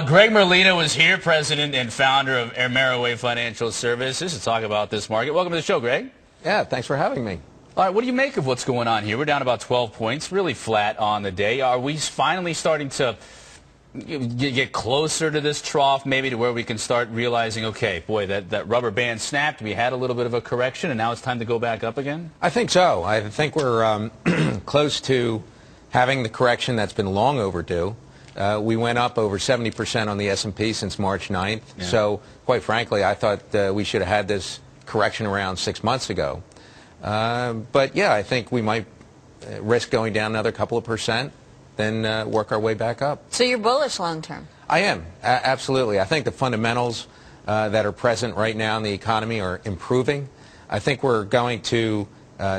Greg Merlino is here, president and founder of Ameriway Financial Services, to talk about this market. Welcome to the show, Greg. Yeah, thanks for having me. All right, what do you make of what's going on here? We're down about 12 points, really flat on the day. Are we finally starting to get closer to this trough, maybe to where we can start realizing, okay, boy, that rubber band snapped, we had a little bit of a correction, and now it's time to go back up again? I think so. I think we're close to having the correction that's been long overdue. We went up over 70% on the S&P since March 9th. Yeah. So, quite frankly, I thought we should have had this correction around 6 months ago. But, yeah, I think we might risk going down another couple of percent, then work our way back up. So you're bullish long term? I am, absolutely. I think the fundamentals that are present right now in the economy are improving. I think we're going to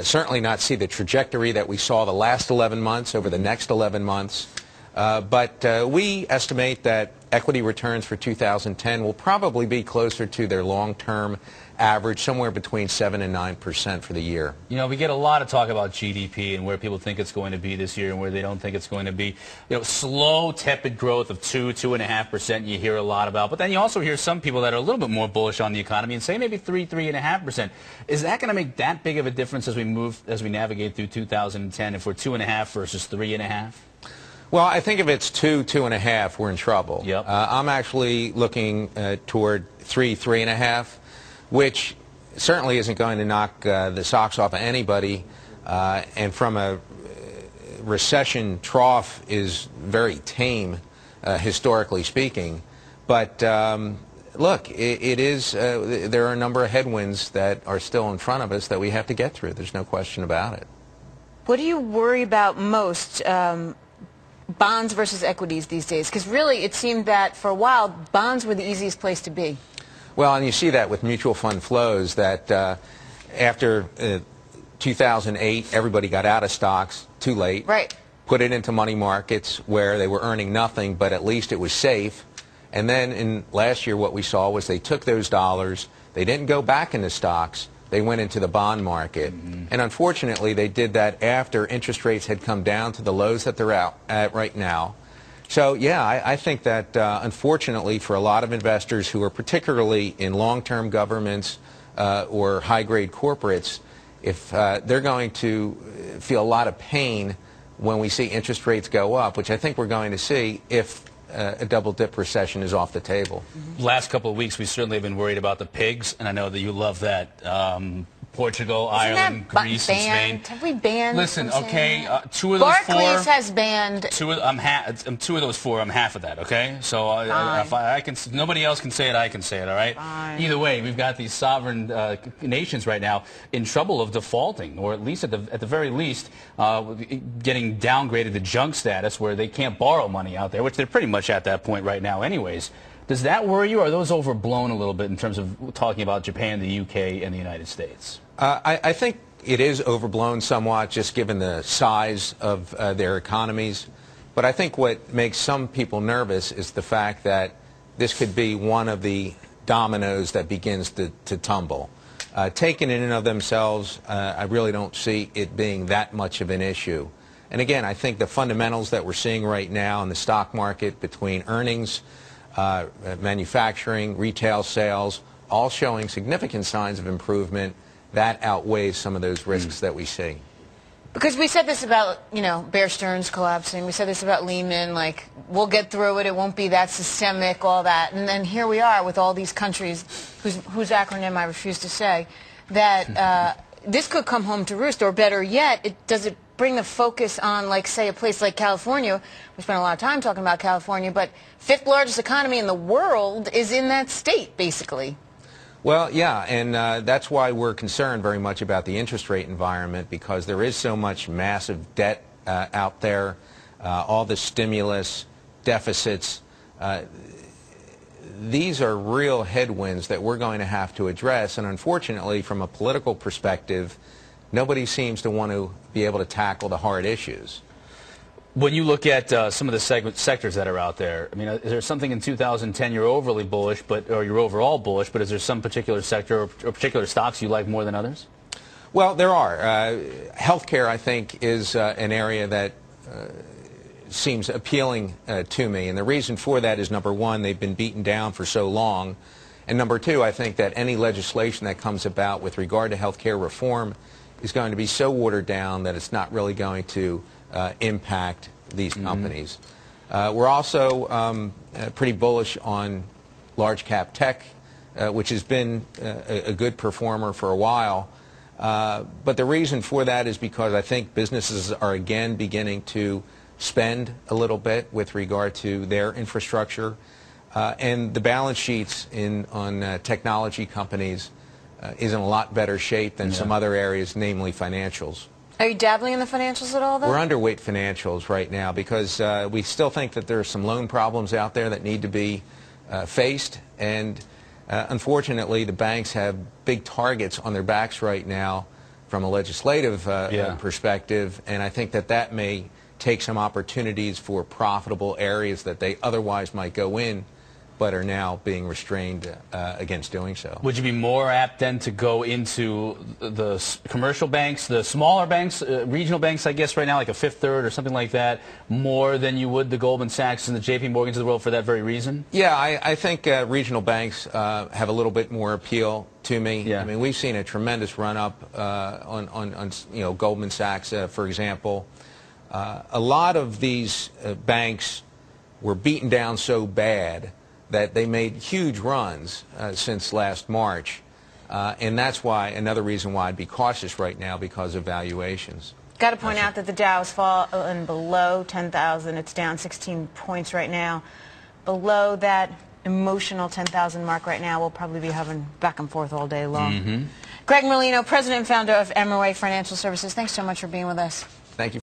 certainly not see the trajectory that we saw the last 11 months over the next 11 months. But we estimate that equity returns for 2010 will probably be closer to their long-term average, somewhere between 7 and 9% for the year. You know, we get a lot of talk about GDP and where people think it's going to be this year and where they don't think it's going to be. You know, slow, tepid growth of 2.5% you hear a lot about. But then you also hear some people that are a little bit more bullish on the economy and say maybe 3.5%. Is that going to make that big of a difference as we navigate through 2010 if we're 2.5 versus 3.5? Well, I think if it's 2.5, we're in trouble. Yep. I'm actually looking toward 3.5, which certainly isn't going to knock the socks off of anybody. And from a recession, trough is very tame, historically speaking. But look, there are a number of headwinds that are still in front of us that we have to get through. There's no question about it. What do you worry about most? Bonds versus equities these days? Because really it seemed that for a while bonds were the easiest place to be. Well, and you see that with mutual fund flows, that after 2008 everybody got out of stocks too late. Right. Put it into money markets where they were earning nothing, but at least it was safe. And then in last year what we saw was they took those dollars, they didn't go back into stocks, they went into the bond market. Mm-hmm. And unfortunately, they did that after interest rates had come down to the lows that they're at right now. So, yeah, I think that, unfortunately, for a lot of investors who are particularly in long-term governments or high-grade corporates, if they're going to feel a lot of pain when we see interest rates go up, which I think we're going to see if a double-dip recession is off the table. Last couple of weeks, we certainly have been worried about the pigs, and I know that you love that. Portugal, Ireland, Greece, and Spain. Have we banned? Listen, okay, two of those four. Barclays has banned. Two of those four. I'm half of that. Okay, so if I can, nobody else can say it. I can say it. All right. Fine. Either way, we've got these sovereign nations right now in trouble of defaulting, or at least at the very least, getting downgraded to junk status, where they can't borrow money out there, which they're pretty much at that point right now, anyways. Does that worry you, or are those overblown a little bit in terms of talking about Japan, the UK, and the United States? I think it is overblown somewhat, just given the size of their economies. But I think what makes some people nervous is the fact that this could be one of the dominoes that begins to tumble. Taken in and of themselves, I really don't see it being that much of an issue. And again, I think the fundamentals that we're seeing right now in the stock market between earnings, manufacturing, retail sales, all showing significant signs of improvement, that outweighs some of those risks that we see. Because we said this about, you know, Bear Stearns collapsing. We said this about Lehman, like, we'll get through it. It won't be that systemic, all that. And then here we are with all these countries whose acronym I refuse to say, that this could come home to roost. Or better yet, does it bring the focus on, like, say, a place like California? We spent a lot of time talking about California, but fifth largest economy in the world is in that state, basically. Well, yeah, and that's why we're concerned very much about the interest rate environment, because there is so much massive debt out there, all the stimulus, deficits. These are real headwinds that we're going to have to address, and unfortunately, from a political perspective, nobody seems to want to be able to tackle the hard issues. When you look at some of the sectors that are out there, I mean, is there something in 2010 you're overly bullish, or you're overall bullish, but is there some particular sector or particular stocks you like more than others? Well, there are. Healthcare, I think, is an area that seems appealing to me. And the reason for that is, number one, they've been beaten down for so long. And number two, I think that any legislation that comes about with regard to health care reform is going to be so watered down that it's not really going to impact these companies. We're also pretty bullish on large cap tech, which has been a good performer for a while. But the reason for that is because I think businesses are again beginning to spend a little bit with regard to their infrastructure. And the balance sheets on technology companies is in a lot better shape than some other areas, namely financials. Are you dabbling in the financials at all, though? We're underweight financials right now because we still think that there are some loan problems out there that need to be faced. And unfortunately, the banks have big targets on their backs right now from a legislative perspective. And I think that that may take some opportunities for profitable areas that they otherwise might go in, but are now being restrained against doing so. Would you be more apt then to go into the commercial banks, the smaller banks, regional banks, I guess, right now, like a Fifth Third or something like that, more than you would the Goldman Sachs and the JP Morgans of the world for that very reason? Yeah, I think regional banks have a little bit more appeal to me. Yeah. I mean, we've seen a tremendous run-up on Goldman Sachs, for example. A lot of these banks were beaten down so bad that they made huge runs since last March. And that's why, another reason why I'd be cautious right now because of valuations. Got to point out that the Dow has fallen below 10,000. It's down 16 points right now. Below that emotional 10,000 mark right now. We'll probably be having back and forth all day long. Greg Merlino, president and founder of Ameriway Financial Services. Thanks so much for being with us. Thank you.